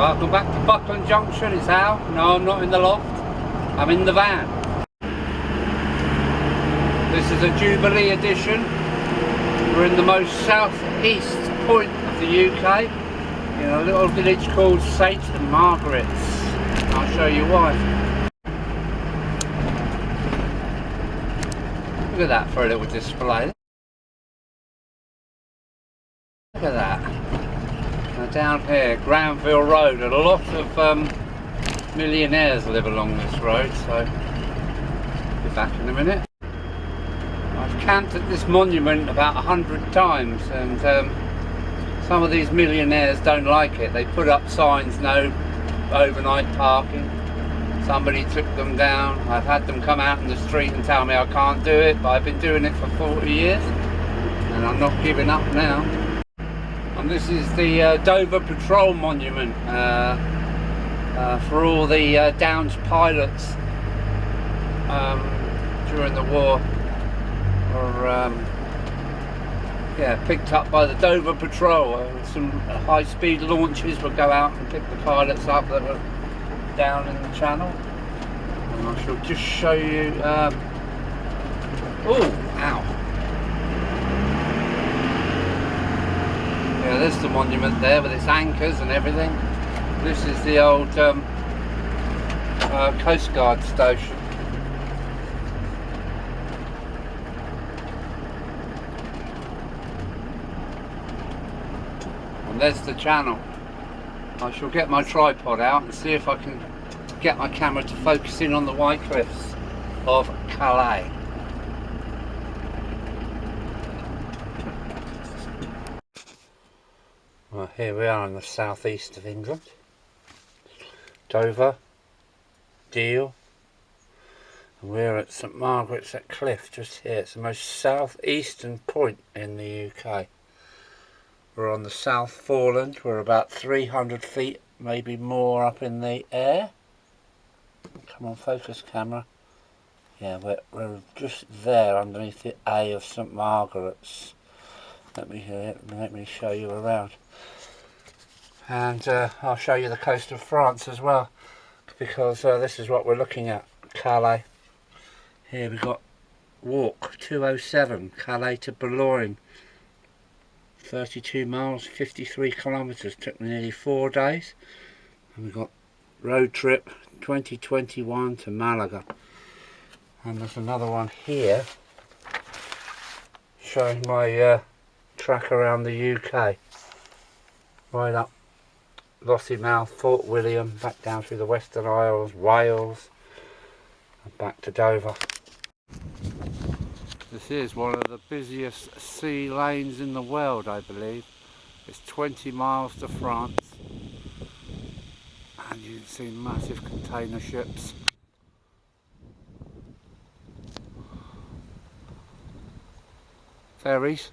Welcome back to Buckland Junction. It's Al. No, I'm not in the loft. I'm in the van. This is a Jubilee edition. We're in the most southeast point of the UK, in a little village called St Margaret's. I'll show you why. Look at that for a little display. Look at that. Now down here, Granville Road, a lot of millionaires live along this road, so I'll be back in a minute. I've camped at this monument about 100 times, and some of these millionaires don't like it. They put up signs, no overnight parking. Somebody took them down. I've had them come out in the street and tell me I can't do it, but I've been doing it for 40 years and I'm not giving up now. And this is the Dover Patrol Monument for all the Downs pilots during the war, or picked up by the Dover Patrol. Some high-speed launches would go out and pick the pilots up that were down in the channel. And I shall just show you. Oh, ow! Yeah, there's the monument there with its anchors and everything. This is the old Coast Guard station. And there's the channel. I shall get my tripod out and see if I can get my camera to focus in on the white cliffs of Calais. Well, here we are in the southeast of England. Dover, Deal, and we're at St Margaret's at Cliff, just here. It's the most southeastern point in the UK. We're on the South Foreland. We're about 300 feet, maybe more, up in the air. Come on, focus camera. Yeah, we're just there underneath the A of St Margaret's. Let me show you around. And I'll show you the coast of France as well, because this is what we're looking at, Calais. Here we've got walk 207, Calais to Boulogne. 32 miles, 53 kilometres, took me nearly 4 days. And we've got road trip 2021 to Malaga. And there's another one here showing my track around the UK. Right up Lossiemouth, Fort William, back down through the Western Isles, Wales, and back to Dover. This is one of the busiest sea lanes in the world, I believe. It's 20 miles to France, and you can see massive container ships. Ferries.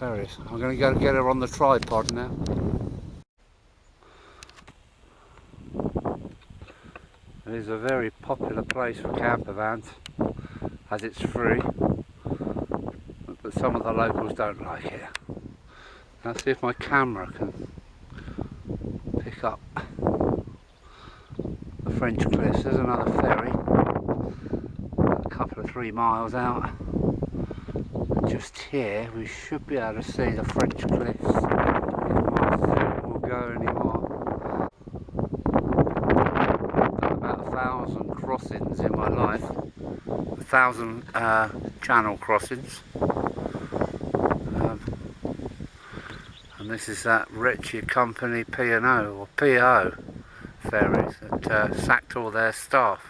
I'm going to go get her on the tripod now. It is a very popular place for camper vans, as it's free, but some of the locals don't like it. Let's see if my camera can pick up the French cliffs. There's another ferry, a couple of 3 miles out. Just here we should be able to see the French cliffs if my signal will go anymore. I've done about 1,000 crossings in my life, 1,000 channel crossings, and this is that wretched company P&O or PO ferries that sacked all their staff.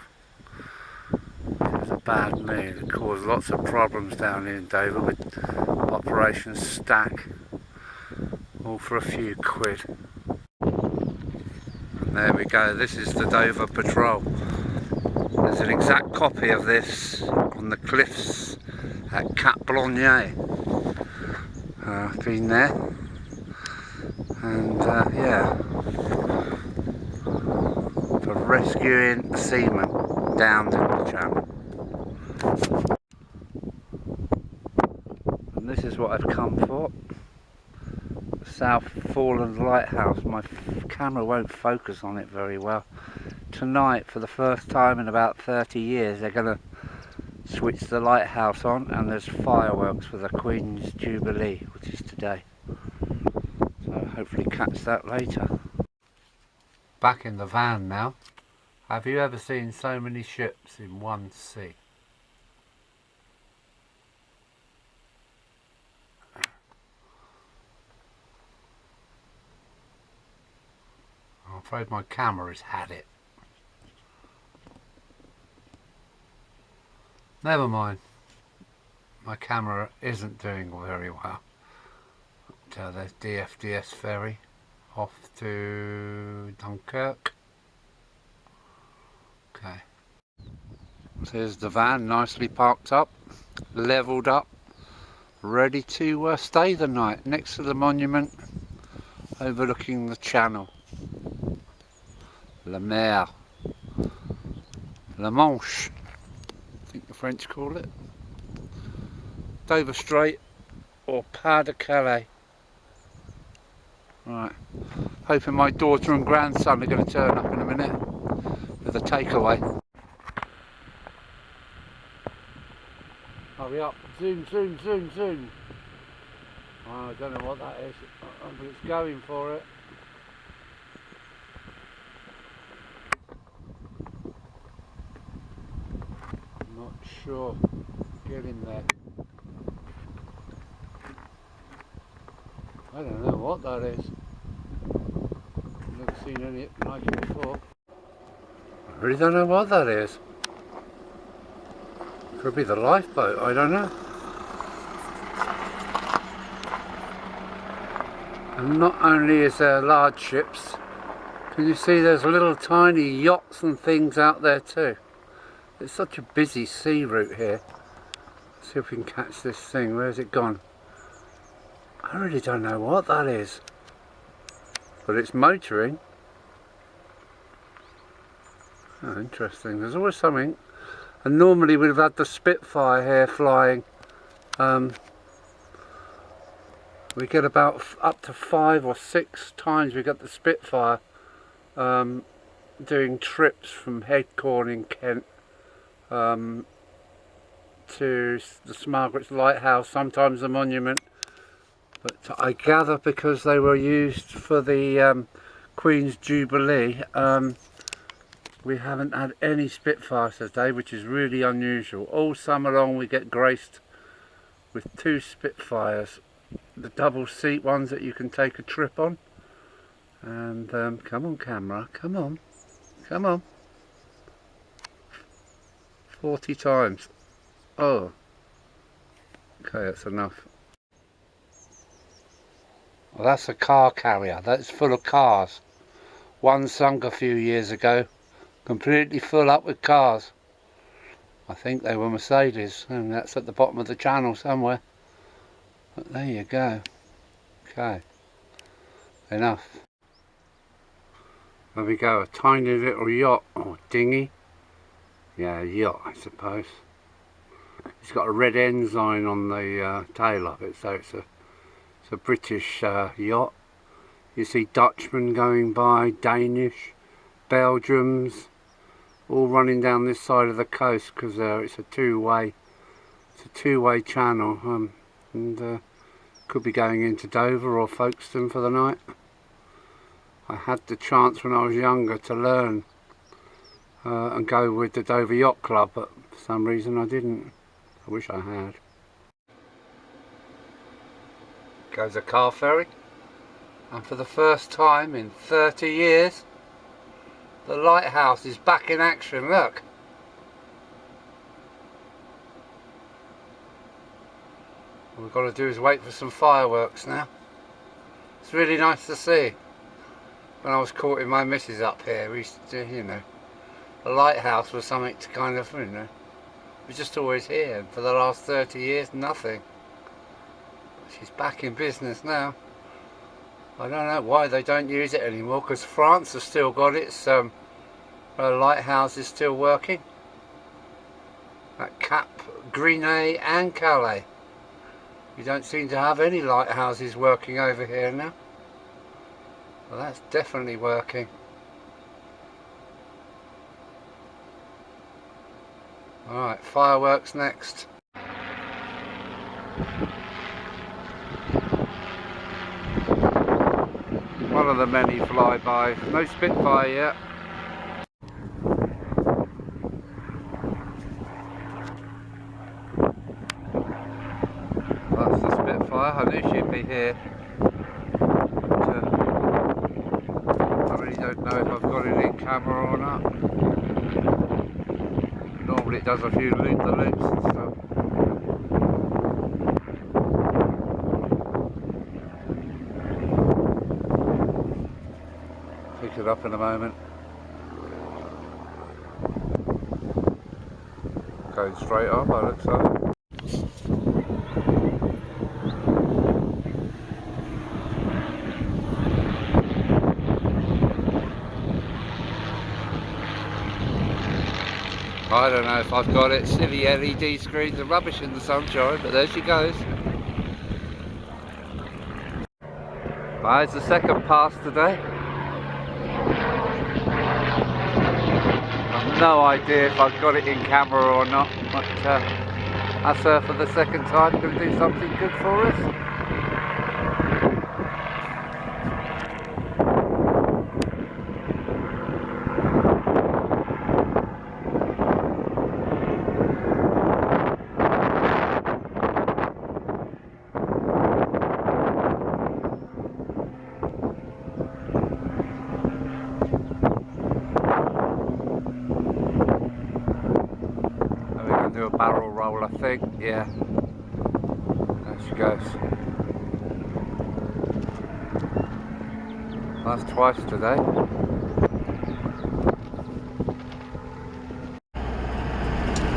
Bad move. It caused lots of problems down here in Dover with Operation Stack, all for a few quid. And there we go, this is the Dover Patrol. There's an exact copy of this on the cliffs at Cap Blonnier. I've been there, and yeah, for rescuing seamen down the channel. And this is what I've come for. South Fallen Lighthouse. My camera won't focus on it very well. Tonight, for the first time in about 30 years, they're going to switch the lighthouse on, and there's fireworks for the Queen's Jubilee, which is today. So hopefully catch that later. Back in the van now. Have you ever seen so many ships in one sea? I'm afraid my camera's had it. Never mind. My camera isn't doing very well. There's DFDS ferry off to Dunkirk. Okay. There's the van, nicely parked up, levelled up, ready to stay the night next to the monument overlooking the channel. La Mer. La Manche, I think the French call it. Dover Strait or Pas de Calais. Right, hoping my daughter and grandson are going to turn up in a minute with a takeaway. Hurry up, zoom, zoom, zoom, zoom. Oh, I don't know what that is, but it's going for it. Not sure. Get in there. I don't know what that is. I've never seen any like it before. I really don't know what that is. Could be the lifeboat, I don't know. And not only is there large ships, can you see there's little tiny yachts and things out there too. It's such a busy sea route here. Let's see if we can catch this thing. Where's it gone? I really don't know what that is. But it's motoring. Oh, interesting. There's always something. And normally we'd have had the Spitfire here flying. We get about up to 5 or 6 times we get the Spitfire doing trips from Headcorn in Kent to the St Margaret's Lighthouse, sometimes the monument. But I gather because they were used for the Queen's Jubilee, we haven't had any Spitfires today, which is really unusual. All summer long we get graced with 2 Spitfires, the double seat ones that you can take a trip on. And come on camera, come on, come on. 40 times. Oh, okay, that's enough. Well, that's a car carrier. That's full of cars. One sunk a few years ago, completely full up with cars. I think they were Mercedes, and that's at the bottom of the channel somewhere. But there you go. Okay, enough. There we go, a tiny little yacht, or dinghy. Yeah, yacht I suppose. It's got a red ensign on the tail of it, so it's a British yacht. You see Dutchmen going by, Danish, Belgians, all running down this side of the coast because it's a two-way channel, and could be going into Dover or Folkestone for the night. I had the chance when I was younger to learn and go with the Dover Yacht Club, but for some reason I didn't. I wish I had. Goes a car ferry, and for the first time in 30 years the lighthouse is back in action. Look, all we've got to do is wait for some fireworks now. It's really nice to see. When I was courting my missus up here, we used to, you know, the lighthouse was something to kind of, you know, it was just always here, and for the last 30 years nothing. She's back in business now. I don't know why they don't use it anymore, because France has still got its lighthouse is still working at Cap, Grenay and Calais. You don't seem to have any lighthouses working over here now. Well, that's definitely working. Alright, fireworks next. One of the many flybys. No Spitfire yet. That's the Spitfire. I knew she'd be here. But, I really don't know if I've got it in camera or not. Normally it does a few loop-the-loops and stuff. Pick it up in a moment. Going straight up, I look so. I don't know if I've got it. Silly LED screens are rubbish in the sunshine, but there she goes. Right, it's the second pass today. I've no idea if I've got it in camera or not, but that's her for the second time. Going to do something good for us. Do a barrel roll, I think. Yeah, there she goes. That's twice today.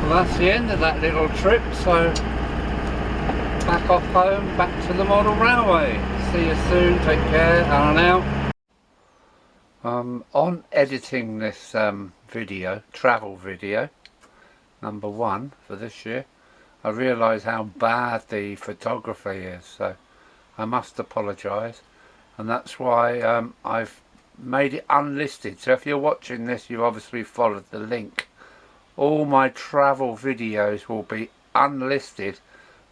Well, that's the end of that little trip, so back off home, back to the model railway. See you soon, take care, and out. On editing this video, travel video, number 1 for this year, I realise how bad the photography is, so I must apologise, and that's why I've made it unlisted. So if you're watching this, you obviously followed the link. All my travel videos will be unlisted,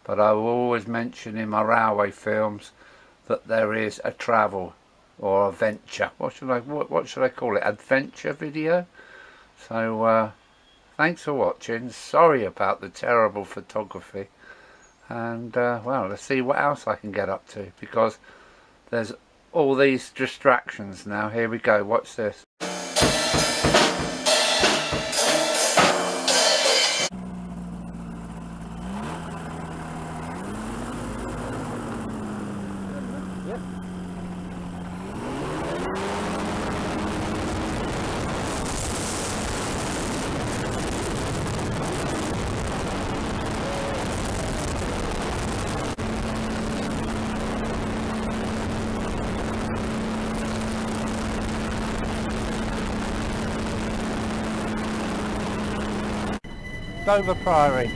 but I will always mention in my railway films that there is a travel or a venture. What should I call it? Adventure video. So thanks for watching. Sorry about the terrible photography, and well, let's see what else I can get up to, because there's all these distractions now. Here we go, watch this. Dover Priory.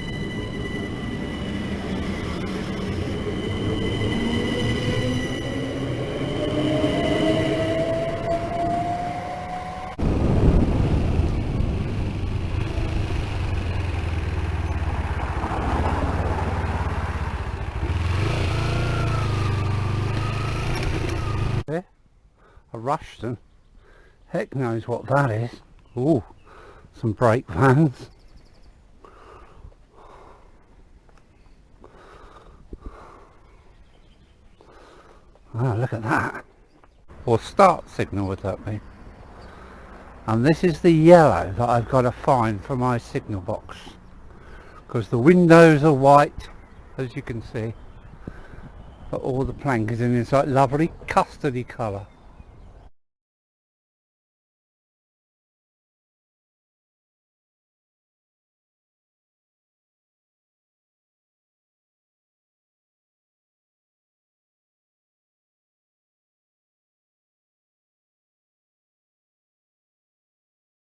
There, a Rushton. Heck knows what that is. Ooh, some brake vans. Oh, look at that. Or start signal would that be. And this is the yellow that I've got to find for my signal box, because the windows are white, as you can see, but all the plank is in this like lovely custardy colour.